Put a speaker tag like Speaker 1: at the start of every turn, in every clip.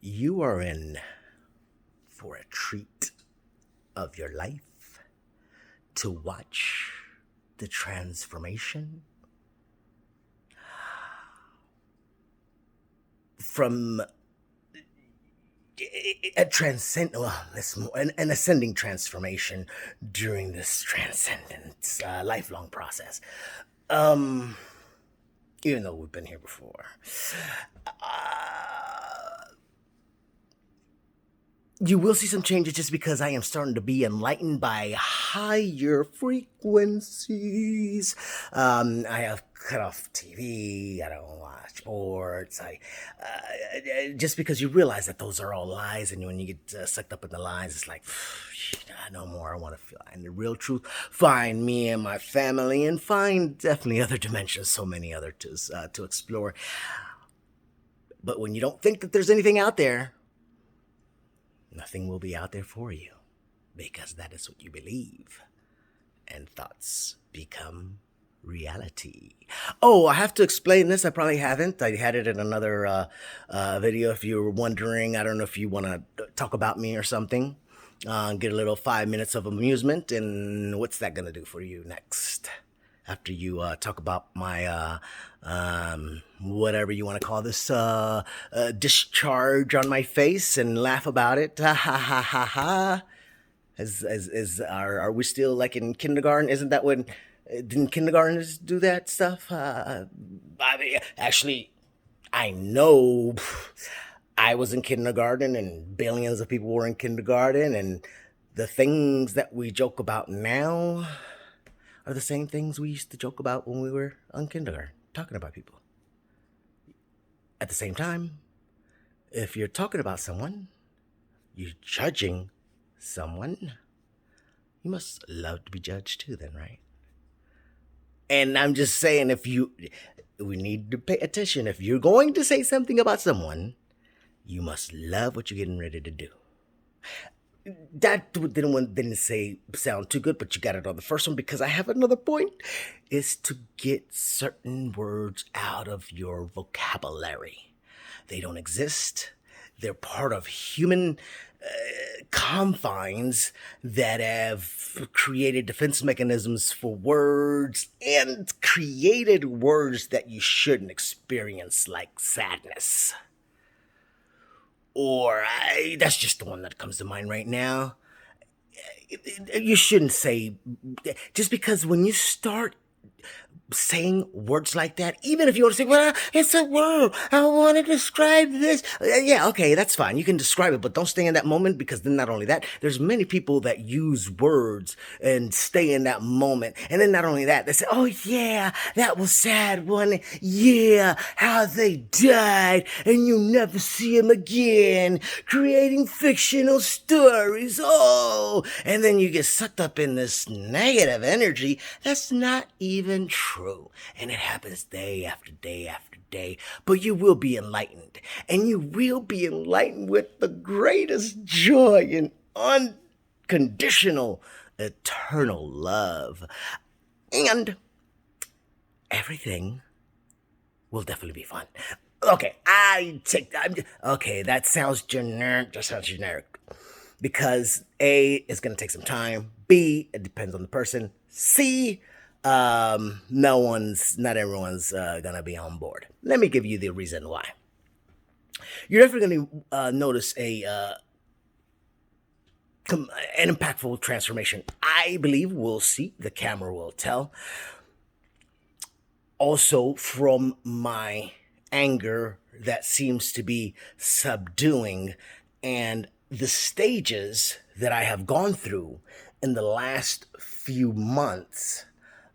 Speaker 1: You are in for a treat of your life to watch the transformation from a transcend well let's an ascending transformation during this transcendence lifelong process. um Even though we've been here before, you will see some changes just because I am starting to be enlightened by higher frequencies. I have cut off TV. I don't watch sports. Just because you realize that those are all lies, and when you get sucked up in the lies, it's like, no more. I want to find the real truth, find me and my family, and find definitely other dimensions, so many other to explore. But when you don't think that there's anything out there, nothing will be out there for you, because that is what you believe, and thoughts become reality. Oh, I have to explain this. I probably haven't. I had it in another video. If you were wondering, I don't know if you want to talk about me or something. Get a little 5 minutes of amusement, and what's that going to do for you next? After you talk about my whatever you want to call this discharge on my face and laugh about it. Ha ha ha ha ha. Are we still like in kindergarten? Isn't that when didn't kindergartners do that stuff? I mean, actually, I know I was in kindergarten and billions of people were in kindergarten, and the things that we joke about now are the same things we used to joke about when we were in kindergarten, talking about people. At the same time, if you're talking about someone, you're judging someone, you must love to be judged too, then, right? And I'm just saying, we need to pay attention. If you're going to say something about someone, you must love what you're getting ready to do. That didn't sound too good, but you got it on the first one, because I have another point, is to get certain words out of your vocabulary. They don't exist. They're part of human confines that have created defense mechanisms for words, and created words that you shouldn't experience, like sadness. Or that's just the one that comes to mind right now. You shouldn't say, just because when you start saying words like that, even if you want to say, well, it's a word, I want to describe this. Yeah, okay, that's fine. You can describe it, but don't stay in that moment, because then not only that, there's many people that use words and stay in that moment. And then not only that, they say, oh yeah, that was sad one. Yeah, how they died and you never see them again, creating fictional stories. Oh, and then you get sucked up in this negative energy that's not even true. And it happens day after day after day. But you will be enlightened. And you will be enlightened with the greatest joy and unconditional, eternal love. And everything will definitely be fun. Okay, okay, that sounds generic. That sounds generic. Because A, it's going to take some time. B, it depends on the person. C, not everyone's gonna be on board. Let me give you the reason why. You're definitely gonna notice an impactful transformation. I believe we'll see. The camera will tell. Also, from my anger that seems to be subduing, and the stages that I have gone through in the last few months,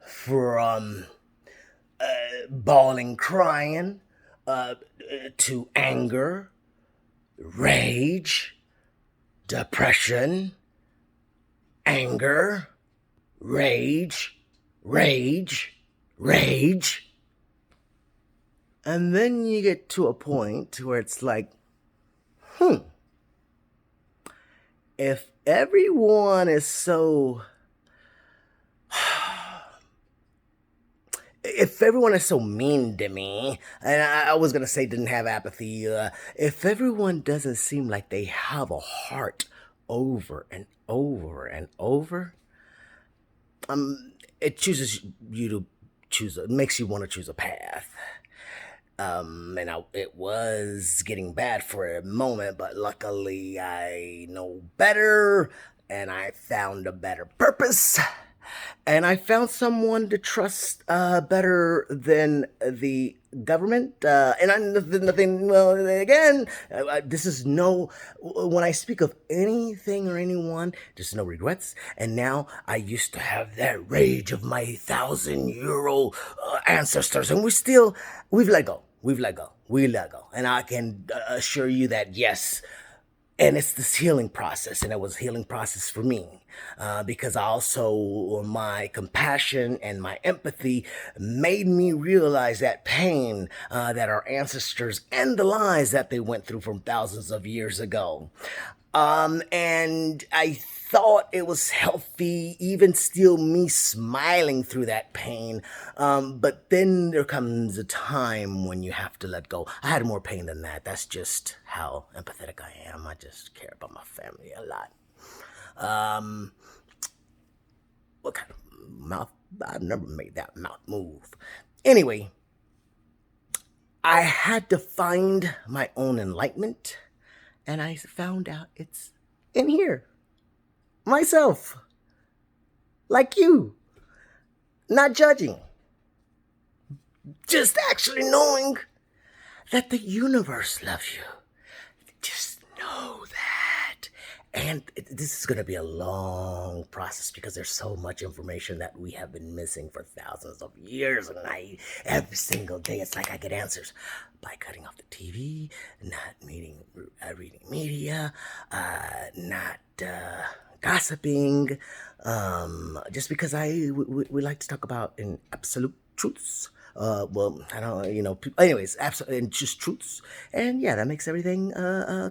Speaker 1: from bawling, crying, to anger, rage, depression, anger, rage, rage. And then you get to a point where it's like, if everyone is so, if if everyone is so mean to me, and I was gonna say didn't have apathy, if everyone doesn't seem like they have a heart over and over and over, it chooses you to it makes you want to choose a path. It was getting bad for a moment, but luckily I know better, and I found a better purpose, and I found someone to trust better than the government. And I'm nothing. Well, again, this is no. When I speak of anything or anyone, there's no regrets. And now I used to have that rage of my 1,000-year-old ancestors, and we've let go. We let go. And I can assure you that yes, and it's this healing process, and it was a healing process for me, because also my compassion and my empathy made me realize that pain that our ancestors and the lies that they went through from thousands of years ago. And I thought it was healthy, even still me smiling through that pain. But then there comes a time when you have to let go. I had more pain than that. That's just how empathetic I am. I just care about my family a lot. What kind of mouth? I've never made that mouth move. Anyway, I had to find my own enlightenment, and I found out it's in here. Myself. Like you. Not judging. Just actually knowing that the universe loves you. Just know that. And this is going to be a long process because there's so much information that we have been missing for thousands of years. And every single day, it's like I get answers by cutting off the TV, not reading media, not gossiping, just because we like to talk about in absolute truths. Well, I don't, anyways, absolutely, and just truths. And yeah, that makes everything,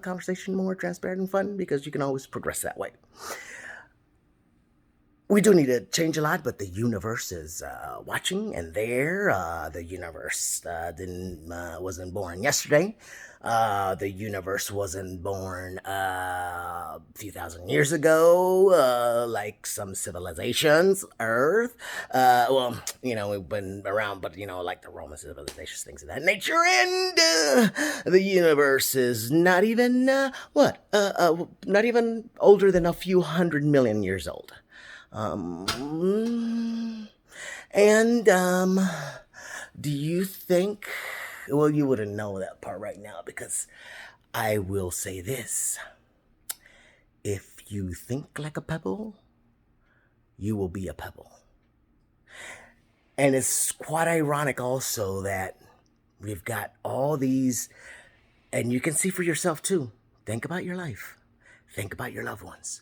Speaker 1: conversation more transparent and fun because you can always progress that way. We do need to change a lot, but the universe is watching and there. The universe wasn't born yesterday. The universe wasn't born a few thousand years ago, like some civilizations, Earth. We've been around, but, like the Roman civilizations, things of that nature. And the universe is not even, not even older than a few 100 million years old. Do you think, well, you wouldn't know that part right now because I will say this. If you think like a pebble, you will be a pebble. And it's quite ironic also that we've got all these, and you can see for yourself too. Think about your life. Think about your loved ones.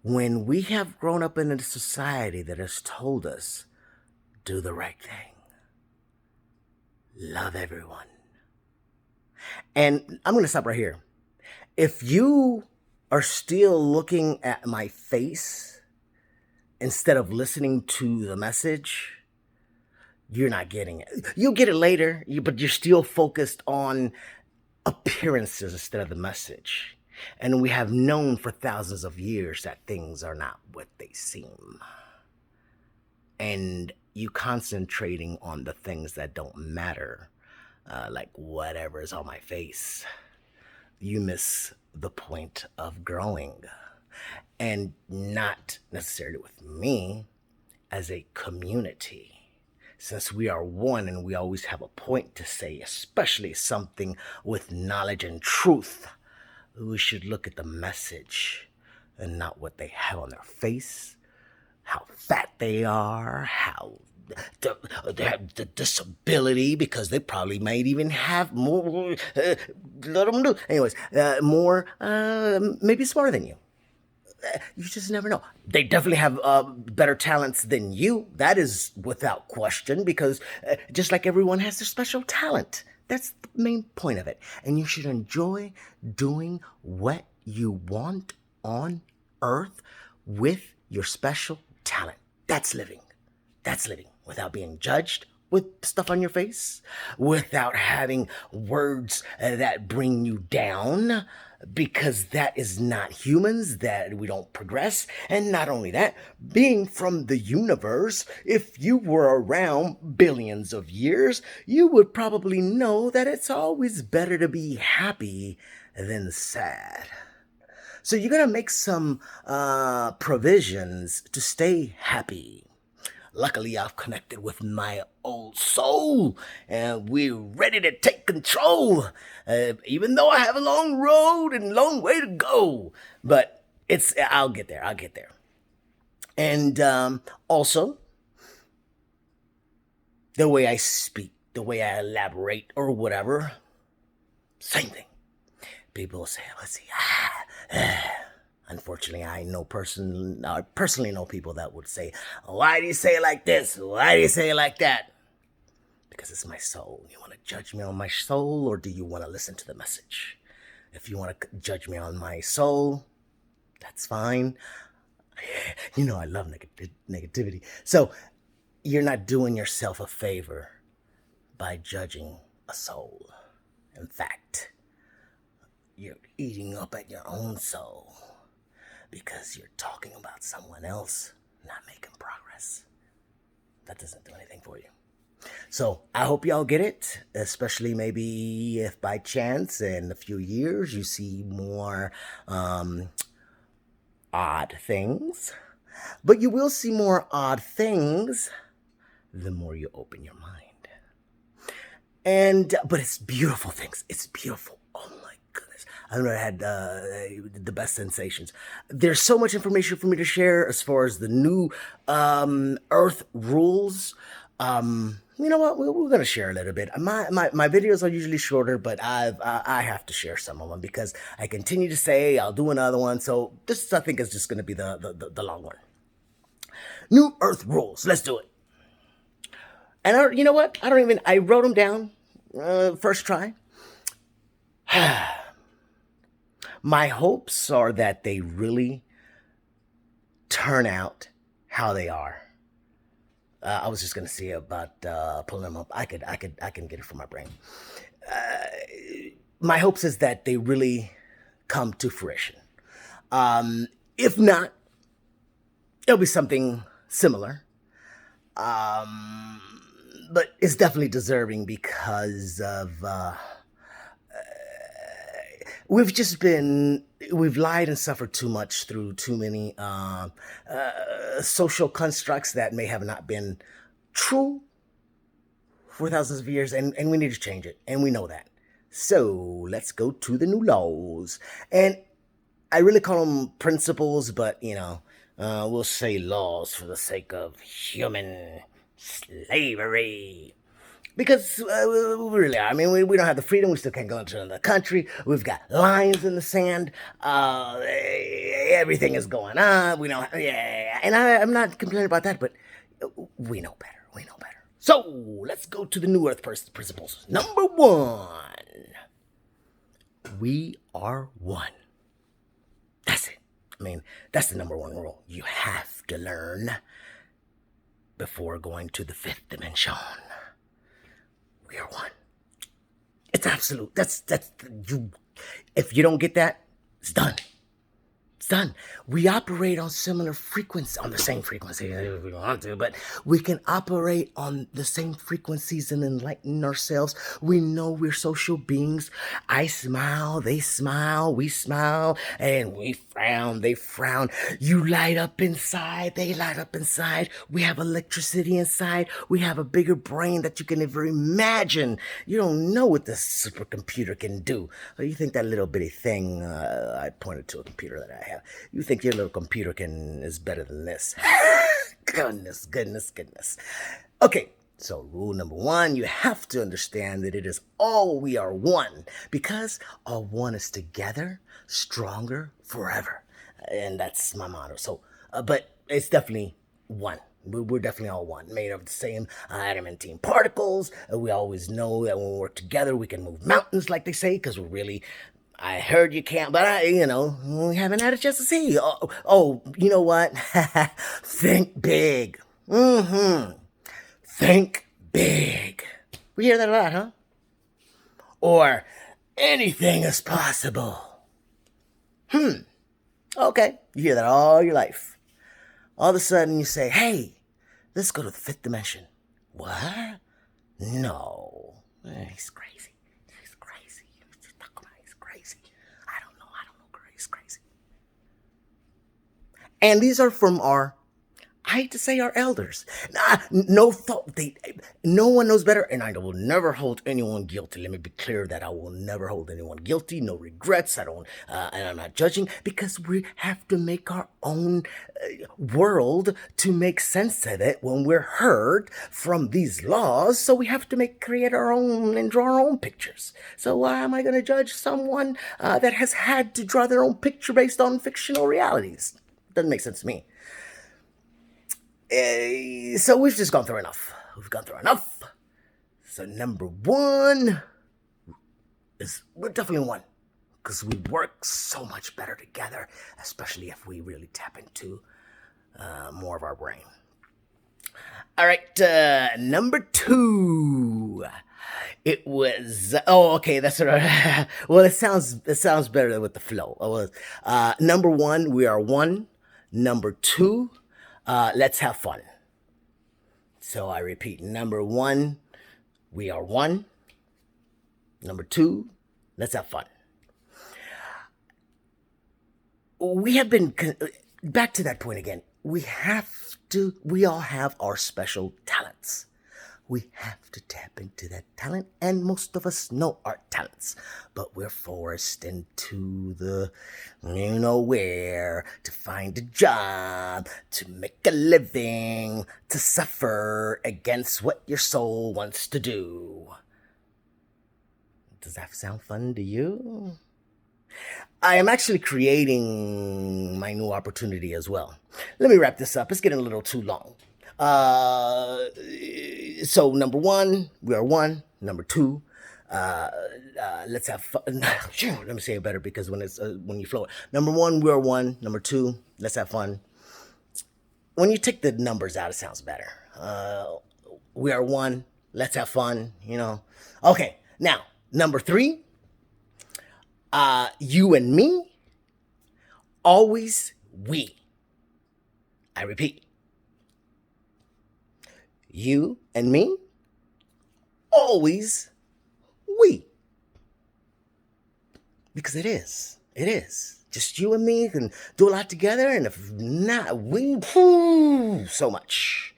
Speaker 1: When we have grown up in a society that has told us, do the right thing, love everyone. And I'm going to stop right here. If you are still looking at my face instead of listening to the message, you're not getting it. You'll get it later, but you're still focused on appearances instead of the message. And we have known for thousands of years that things are not what they seem. And you concentrating on the things that don't matter, like whatever is on my face, you miss the point of growing. And not necessarily with me, as a community. Since we are one and we always have a point to say, especially something with knowledge and truth, we should look at the message and not what they have on their face, how fat they are, how they have the disability, because they probably might even have more, let them do. Anyways, more, maybe smarter than you. You just never know. They definitely have better talents than you. That is without question, because just like everyone has their special talent. That's the main point of it. And you should enjoy doing what you want on Earth with your special talent. That's living. That's living without being judged with stuff on your face without having words that bring you down, because that is not humans, that we don't progress. And not only that, being from the universe, if you were around billions of years, you would probably know that it's always better to be happy than sad. So you're gonna make some provisions to stay happy. Luckily, I've connected with my old soul, and we're ready to take control. Even though I have a long road and long way to go, but I'll get there. I'll get there. And also, the way I speak, the way I elaborate, or whatever, same thing. People say, let's see, unfortunately, I personally know people that would say, why do you say it like this? Why do you say it like that? Because it's my soul. You want to judge me on my soul, or do you want to listen to the message? If you want to judge me on my soul, that's fine. You know I love negativity. So you're not doing yourself a favor by judging a soul. In fact, you're eating up at your own soul because you're talking about someone else not making progress. That doesn't do anything for you. So I hope y'all get it, especially maybe if by chance in a few years you see more odd things. But you will see more odd things the more you open your mind. But it's beautiful things. It's beautiful. Oh my goodness. I've never had the best sensations. There's so much information for me to share as far as the new Earth rules. You know what? We're going to share a little bit. My videos are usually shorter, but I have to share some of them because I continue to say I'll do another one. So this, I think, is just going to be the long one. New Earth rules. Let's do it. And you know what? I wrote them down first try. My hopes are that they really turn out how they are. I was just gonna see about pulling them up. I can get it from my brain. My hopes is that they really come to fruition. If not, it'll be something similar. But it's definitely deserving because of we've lied and suffered too much through too many social constructs that may have not been true for thousands of years, and we need to change it, and we know that. So let's go to the new laws. And I really call them principles, but we'll say laws for the sake of human slavery. Because really, we don't have the freedom. We still can't go into another country. We've got lines in the sand. Everything is going on. We don't. Yeah, and I'm not complaining about that, but we know better. We know better. So let's go to the New Earth principles. Number 1, we are one. That's it. That's the number 1 rule. You have to learn before going to the 5th dimension. We are one. It's absolute. That's you. If you don't get that, it's done. It's done. We operate on similar frequencies, on the same frequency if we don't want to, but we can operate on the same frequencies and enlighten ourselves. We know we're social beings. I smile, they smile, we smile, and we frown, they frown. You light up inside, they light up inside. We have electricity inside. We have a bigger brain that you can never imagine. You don't know what this supercomputer can do. You think that little bitty thing, I pointed to a computer that I have. You think your little computer is better than this. Goodness. Okay, so rule number 1, you have to understand that it is all we are one, because all one is together, stronger forever. And that's my motto. So, but it's definitely one. We're definitely all one, made of the same adamantine particles. We always know that when we work together, we can move mountains, like they say, because we're really... I heard you can't, but we haven't had a chance to see. Oh, you know what? Think big. Think big. We hear that a lot, huh? Or anything is possible. Okay, you hear that all your life. All of a sudden you say, hey, let's go to the fifth dimension. What? No. He's crazy. He's crazy. He's crazy. I don't know. He's crazy. And these are from I hate to say our elders. No thought. No one knows better, and I will never hold anyone guilty. Let me be clear that I will never hold anyone guilty. No regrets. I don't, and I'm not judging, because we have to make our own world to make sense of it when we're heard from these laws. So we have to create our own and draw our own pictures. So why am I going to judge someone that has had to draw their own picture based on fictional realities? Doesn't make sense to me. So we've just gone through enough. So number one is we're definitely one, because we work so much better together, especially if we really tap into more of our brain. All right, number two. It was okay. That's right. Well, it sounds better with the flow. Number one, we are one. Number two, let's have fun. So I repeat, number one, we are one. Number two, let's have fun. We have been, back to that point again, we all have our special talents. We have to tap into that talent, and most of us know our talents, but we're forced into the where to find a job, to make a living, to suffer against what your soul wants to do. Does that sound fun to you? I am actually creating my new opportunity as well. Let me wrap this up. It's getting a little too long. So number one, we are one. Number two, let's have fun. Let me say it better, because when you flow it. Number one, we are one. Number two, let's have fun. When you take the numbers out, it sounds better. We are one. Let's have fun. Okay. Now, number three, you and me, always we. I repeat. You and me, always we. Because it is. Just you and me can do a lot together, and if not, we, so much.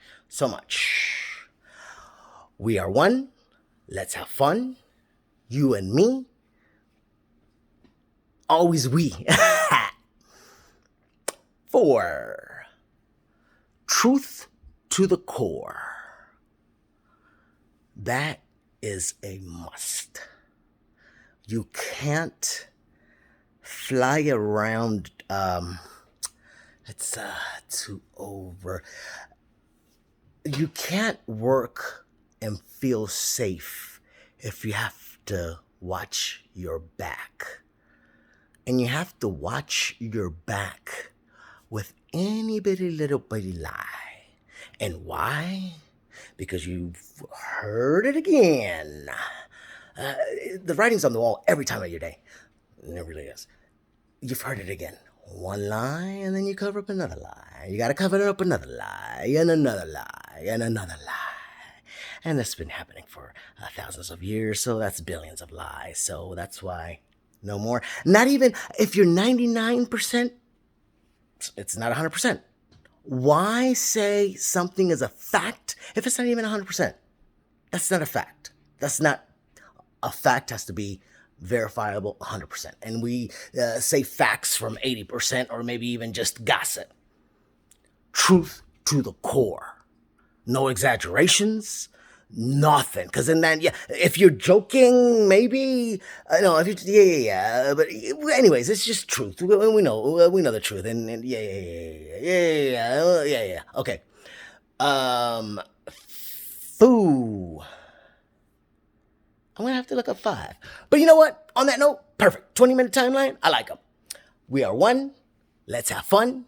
Speaker 1: We are one. Let's have fun. You and me, always we. 4, truth to the core. That is a must. You can't fly around. It's too over. You can't work and feel safe if you have to watch your back. And you have to watch your back with any little bitty lie. And why? Because you've heard it again. The writing's on the wall every time of your day. It really is. You've heard it again. One lie, and then you cover up another lie. You gotta cover up another lie, and another lie, and another lie. And that's been happening for thousands of years, so that's billions of lies. So that's why no more. Not even if you're 99%, it's not 100%. Why say something is a fact if it's not even 100%? That's not a fact. That's not a fact. Has to be verifiable 100%. And we say facts from 80%, or maybe even just gossip. Truth to the core. No exaggerations. Nothing. Because in that, if you're joking, maybe, no, if you, but anyways, it's just truth. We know the truth, and okay. Foo. I'm gonna have to look up 5. But you know what? On that note, perfect. 20-minute timeline. I like them. We are one. Let's have fun.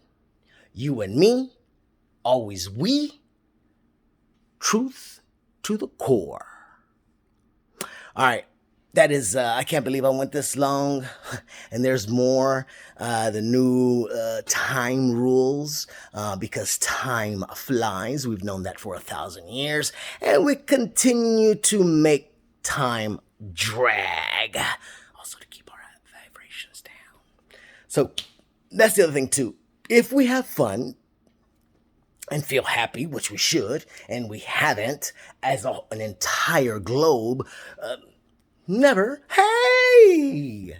Speaker 1: You and me. Always we. Truth to to the core. All right. That is, I can't believe I went this long. And there's more. The new time rules, because time flies. We've known that for 1,000 years. And we continue to make time drag. Also to keep our vibrations down. So that's the other thing, too. If we have fun and feel happy, which we should, and we haven't, as an entire globe, never. Hey!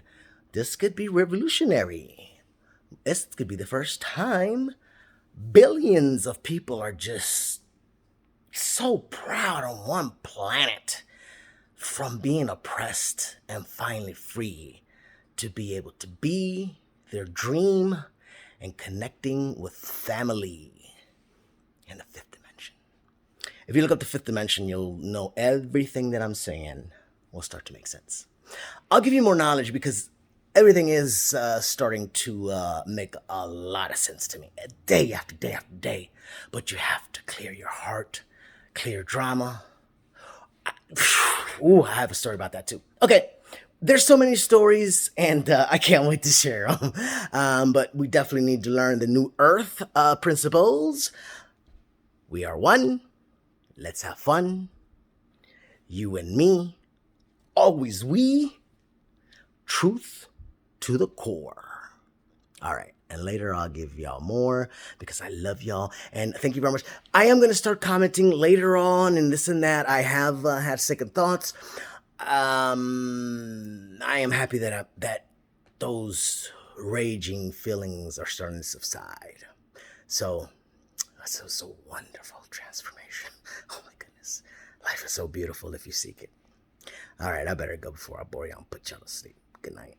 Speaker 1: This could be revolutionary. This could be the first time billions of people are just so proud on one planet from being oppressed and finally free to be able to be their dream and connecting with family in the fifth dimension. If you look up the fifth dimension, you'll know everything that I'm saying will start to make sense. I'll give you more knowledge because everything is starting to make a lot of sense to me, day after day after day. But you have to clear your heart, clear drama. Ooh, I have a story about that too. Okay, there's so many stories, and I can't wait to share them. But we definitely need to learn the new Earth principles. We are one. Let's have fun. You and me. Always we. Truth to the core. All right. And later I'll give y'all more because I love y'all. And thank you very much. I am going to start commenting later on and this and that. I have had second thoughts. I am happy that those raging feelings are starting to subside. So that's so wonderful transformation. Oh my goodness. Life is so beautiful if you seek it. All right, I better go before I bore y'all and put y'all to sleep. Good night.